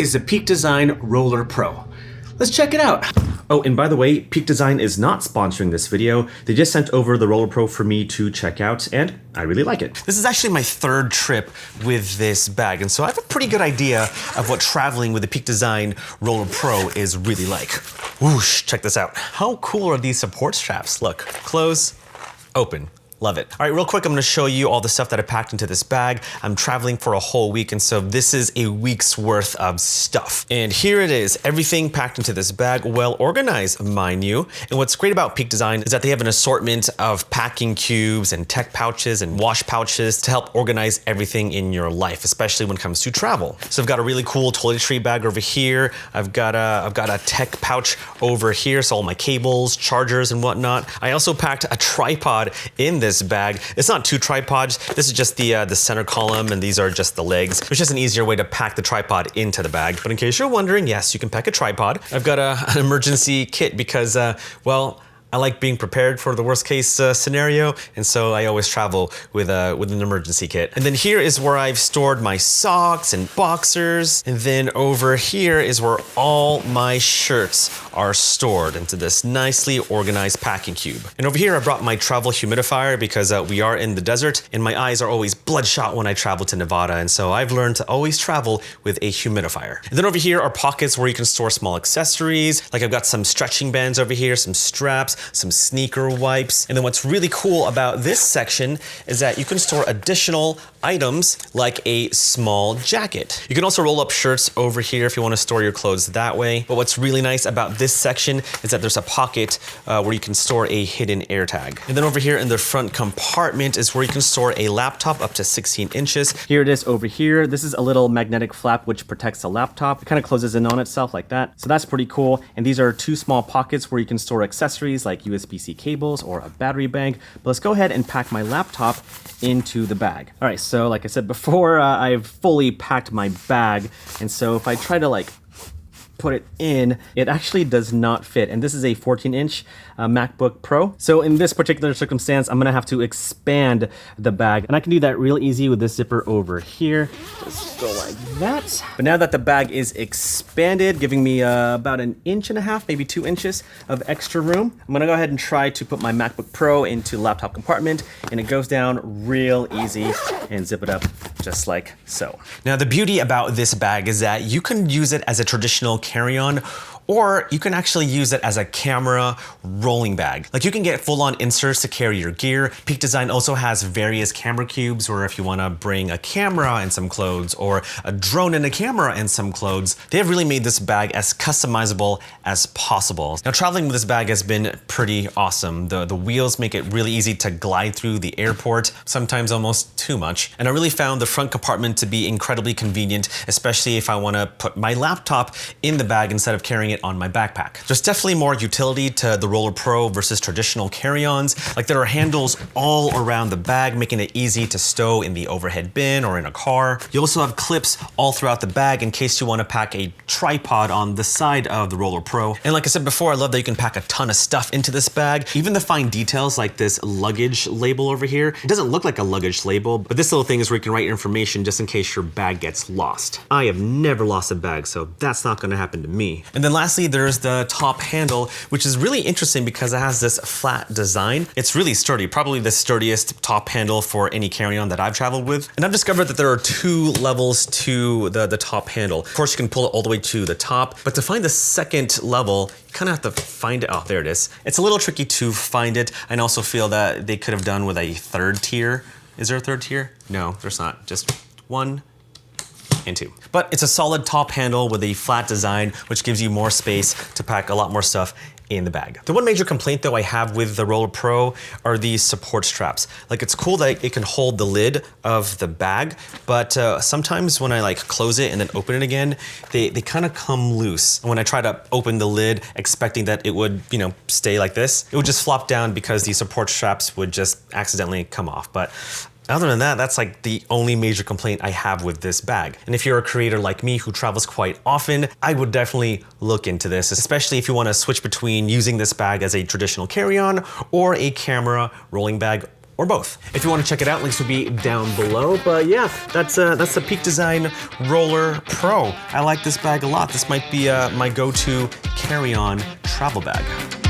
is the Peak Design Roller Pro. Let's check it out. Oh, and by the way, Peak Design is not sponsoring this video. They just sent over the Roller Pro for me to check out, and I really like it. This is actually my third trip with this bag, and so I have a pretty good idea of what traveling with the Peak Design Roller Pro is really like. Whoosh, check this out. How cool are these support straps? Look, close, open. Love it. All right, real quick, I'm gonna show you all the stuff that I packed into this bag. I'm traveling for a whole week, and so this is a week's worth of stuff. And here it is, everything packed into this bag, well organized, mind you. And what's great about Peak Design is that they have an assortment of packing cubes and tech pouches and wash pouches to help organize everything in your life, especially when it comes to travel. So I've got a really cool toiletry bag over here. I've got a tech pouch over here, so all my cables, chargers, and whatnot. I also packed a tripod in this bag. It's not two tripods. This is just the center column, and these are just the legs. It's just an easier way to pack the tripod into the bag. But in case you're wondering, yes, you can pack a tripod. I've got an emergency kit because, well, I like being prepared for the worst case scenario, and so I always travel with an emergency kit. And then here is where I've stored my socks and boxers, and then over here is where all my shirts are stored into this nicely organized packing cube. And over here I brought my travel humidifier because we are in the desert, and my eyes are always bloodshot when I travel to Nevada, and so I've learned to always travel with a humidifier. And then over here are pockets where you can store small accessories, like I've got some stretching bands over here, some straps, some sneaker wipes. And then what's really cool about this section is that you can store additional items like a small jacket. You can also roll up shirts over here if you want to store your clothes that way. But what's really nice about this section is that there's a pocket where you can store a hidden air tag. And then over here in the front compartment is where you can store a laptop up to 16 inches. Here it is over here. This is a little magnetic flap which protects the laptop. It kind of closes in on itself like that. So that's pretty cool. And these are two small pockets where you can store accessories like USB-C cables or a battery bank. But let's go ahead and pack my laptop into the bag. All right, so like I said before, I've fully packed my bag. And so if I try to like put it in, it actually does not fit. And this is a 14-inch MacBook Pro. So in this particular circumstance, I'm gonna have to expand the bag. And I can do that real easy with this zipper over here. Just go like that. But now that the bag is expanded, giving me about 1.5 inches, maybe 2 inches of extra room, I'm gonna go ahead and try to put my MacBook Pro into the laptop compartment, and it goes down real easy, and zip it up just like so. Now the beauty about this bag is that you can use it as a traditional carry-on, or you can actually use it as a camera rolling bag. Like you can get full-on inserts to carry your gear. Peak Design also has various camera cubes, or if you wanna bring a camera and some clothes, or a drone and a camera and some clothes, they have really made this bag as customizable as possible. Now traveling with this bag has been pretty awesome. The wheels make it really easy to glide through the airport, sometimes almost too much. And I really found the front compartment to be incredibly convenient, especially if I wanna put my laptop in the bag instead of carrying it on my backpack. There's definitely more utility to the Roller Pro versus traditional carry-ons. Like there are handles all around the bag, making it easy to stow in the overhead bin or in a car. You also have clips all throughout the bag in case you want to pack a tripod on the side of the Roller Pro. And like I said before, I love that you can pack a ton of stuff into this bag. Even the fine details like this luggage label over here. It doesn't look like a luggage label, but this little thing is where you can write your information just in case your bag gets lost. I have never lost a bag, so that's not going to happen to me. And then lastly, there's the top handle, which is really interesting because it has this flat design. It's really sturdy, probably the sturdiest top handle for any carry-on that I've traveled with. And I've discovered that there are 2 levels to the top handle. Of course, you can pull it all the way to the top, but to find the second level, you kind of have to find it. Oh, there it is. It's a little tricky to find it. I also feel that they could have done with a 3rd tier. Is there a 3rd tier? No, there's not. Just 1 and 2. But it's a solid top handle with a flat design, which gives you more space to pack a lot more stuff in the bag. The one major complaint though I have with the Roller Pro are these support straps. Like it's cool that it can hold the lid of the bag, but sometimes when I like close it and then open it again, they kind of come loose. And when I try to open the lid expecting that it would, you know, stay like this, it would just flop down because the support straps would just accidentally come off. But other than that, that's like the only major complaint I have with this bag. And if you're a creator like me who travels quite often, I would definitely look into this, especially if you want to switch between using this bag as a traditional carry-on or a camera rolling bag or both. If you want to check it out, links will be down below. But yeah, that's the Peak Design Roller Pro. I like this bag a lot. This might be my go-to carry-on travel bag.